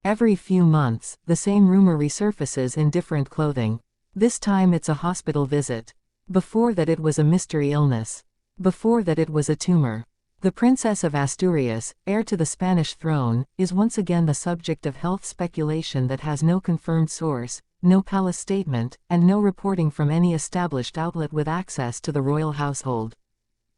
Every few months, the same rumor resurfaces in different clothing. This time it's a hospital visit. Before that it was a mystery illness. Before that it was a tumor. The Princess of Asturias, heir to the Spanish throne, is once again the subject of health speculation that has no confirmed source, no palace statement, and no reporting from any established outlet with access to the royal household.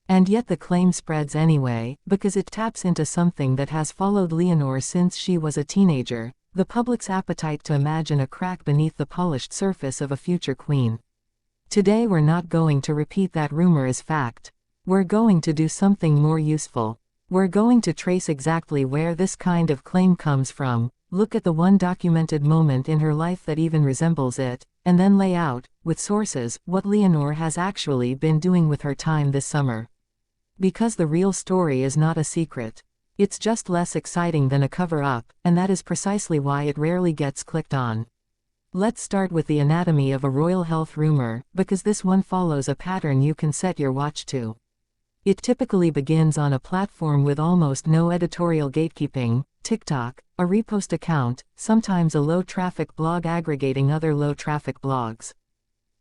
And yet the claim spreads anyway, because it taps into something that has followed Leonor since she was a teenager, the public's appetite to imagine a crack beneath the polished surface of a future queen. Today we're not going to repeat that rumor as fact. We're going to do something more useful. We're going to trace exactly where this kind of claim comes from, look at the one documented moment in her life that even resembles it, and then lay out, with sources, what Leonor has actually been doing with her time this summer. Because the real story is not a secret. It's just less exciting than a cover-up, and that is precisely why it rarely gets clicked on. Let's start with the anatomy of a royal health rumor, because this one follows a pattern you can set your watch to. It typically begins on a platform with almost no editorial gatekeeping, TikTok, a repost account, sometimes a low-traffic blog aggregating other low-traffic blogs.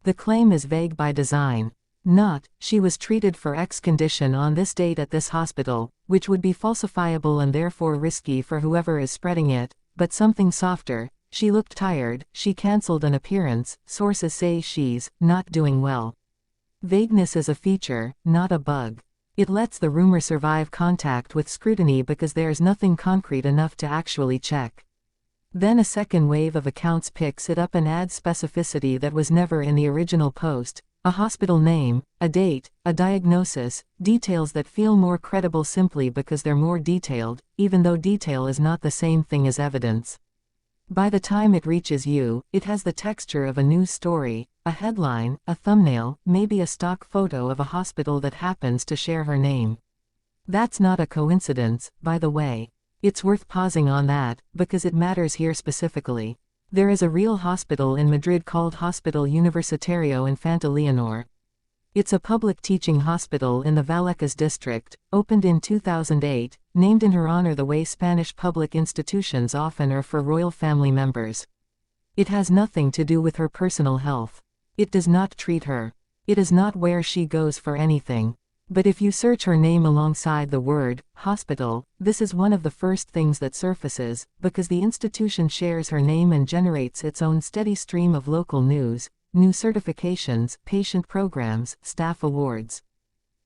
The claim is vague by design. Not, she was treated for X condition on this date at this hospital, which would be falsifiable and therefore risky for whoever is spreading it, but something softer, she looked tired, she cancelled an appearance, sources say she's not doing well. Vagueness is a feature, not a bug. It lets the rumor survive contact with scrutiny because there's nothing concrete enough to actually check. Then a second wave of accounts picks it up and adds specificity that was never in the original post. A hospital name, a date, a diagnosis, details that feel more credible simply because they're more detailed, even though detail is not the same thing as evidence. By the time it reaches you, it has the texture of a news story, a headline, a thumbnail, maybe a stock photo of a hospital that happens to share her name. That's not a coincidence, by the way. It's worth pausing on that, because it matters here specifically. There is a real hospital in Madrid called Hospital Universitario Infanta Leonor. It's a public teaching hospital in the Vallecas district, opened in 2008, named in her honor the way Spanish public institutions often are for royal family members. It has nothing to do with her personal health. It does not treat her. It is not where she goes for anything. But if you search her name alongside the word hospital, this is one of the first things that surfaces, because the institution shares her name and generates its own steady stream of local news, new certifications, patient programs, staff awards.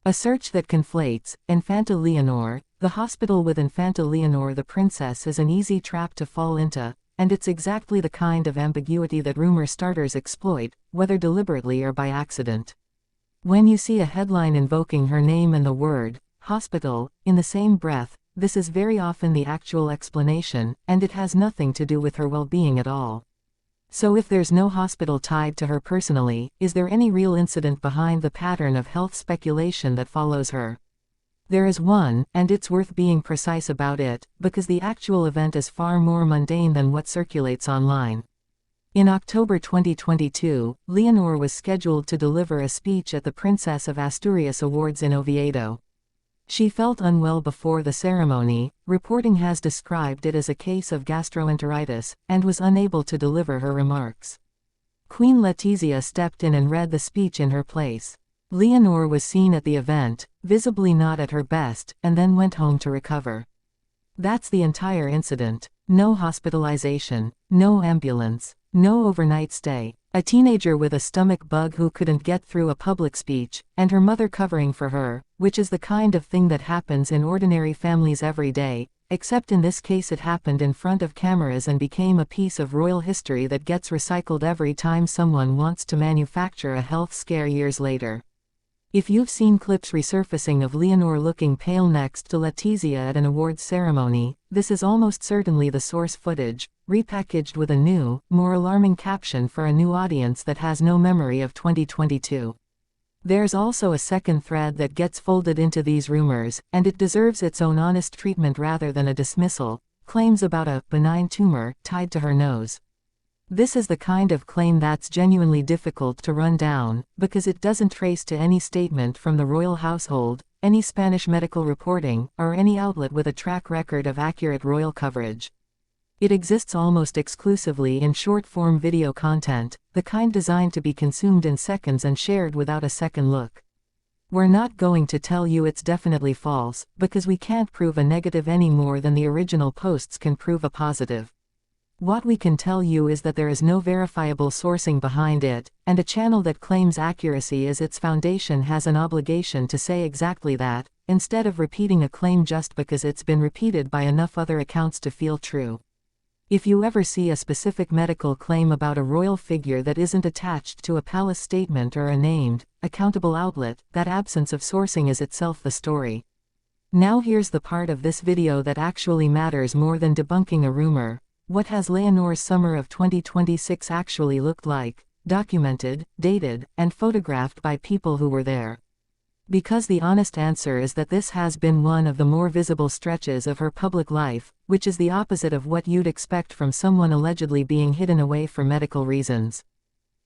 A search that conflates Infanta Leonor, the hospital with Infanta Leonor the princess is an easy trap to fall into, and it's exactly the kind of ambiguity that rumor starters exploit, whether deliberately or by accident. When you see a headline invoking her name and the word hospital in the same breath, this is very often the actual explanation, and it has nothing to do with her well-being at all. So if there's no hospital tied to her personally, is there any real incident behind the pattern of health speculation that follows her? There is one, and it's worth being precise about it, because the actual event is far more mundane than what circulates online. In October 2022, Leonor was scheduled to deliver a speech at the Princess of Asturias Awards in Oviedo. She felt unwell before the ceremony, reporting has described it as a case of gastroenteritis, and was unable to deliver her remarks. Queen Letizia stepped in and read the speech in her place. Leonor was seen at the event, visibly not at her best, and then went home to recover. That's the entire incident. No hospitalization, no ambulance, no overnight stay. A teenager with a stomach bug who couldn't get through a public speech, and her mother covering for her, which is the kind of thing that happens in ordinary families every day, except in this case it happened in front of cameras and became a piece of royal history that gets recycled every time someone wants to manufacture a health scare years later. If you've seen clips resurfacing of Leonor looking pale next to Letizia at an awards ceremony, this is almost certainly the source footage, repackaged with a new, more alarming caption for a new audience that has no memory of 2022. There's also a second thread that gets folded into these rumors, and it deserves its own honest treatment rather than a dismissal: claims about a benign tumor tied to her nose. This is the kind of claim that's genuinely difficult to run down, because it doesn't trace to any statement from the royal household, any Spanish medical reporting, or any outlet with a track record of accurate royal coverage. It exists almost exclusively in short-form video content, the kind designed to be consumed in seconds and shared without a second look. We're not going to tell you it's definitely false, because we can't prove a negative any more than the original posts can prove a positive. What we can tell you is that there is no verifiable sourcing behind it, and a channel that claims accuracy as its foundation has an obligation to say exactly that, instead of repeating a claim just because it's been repeated by enough other accounts to feel true. If you ever see a specific medical claim about a royal figure that isn't attached to a palace statement or a named, accountable outlet, that absence of sourcing is itself the story. Now here's the part of this video that actually matters more than debunking a rumor. What has Leonor's summer of 2026 actually looked like, documented, dated, and photographed by people who were there? Because the honest answer is that this has been one of the more visible stretches of her public life, which is the opposite of what you'd expect from someone allegedly being hidden away for medical reasons.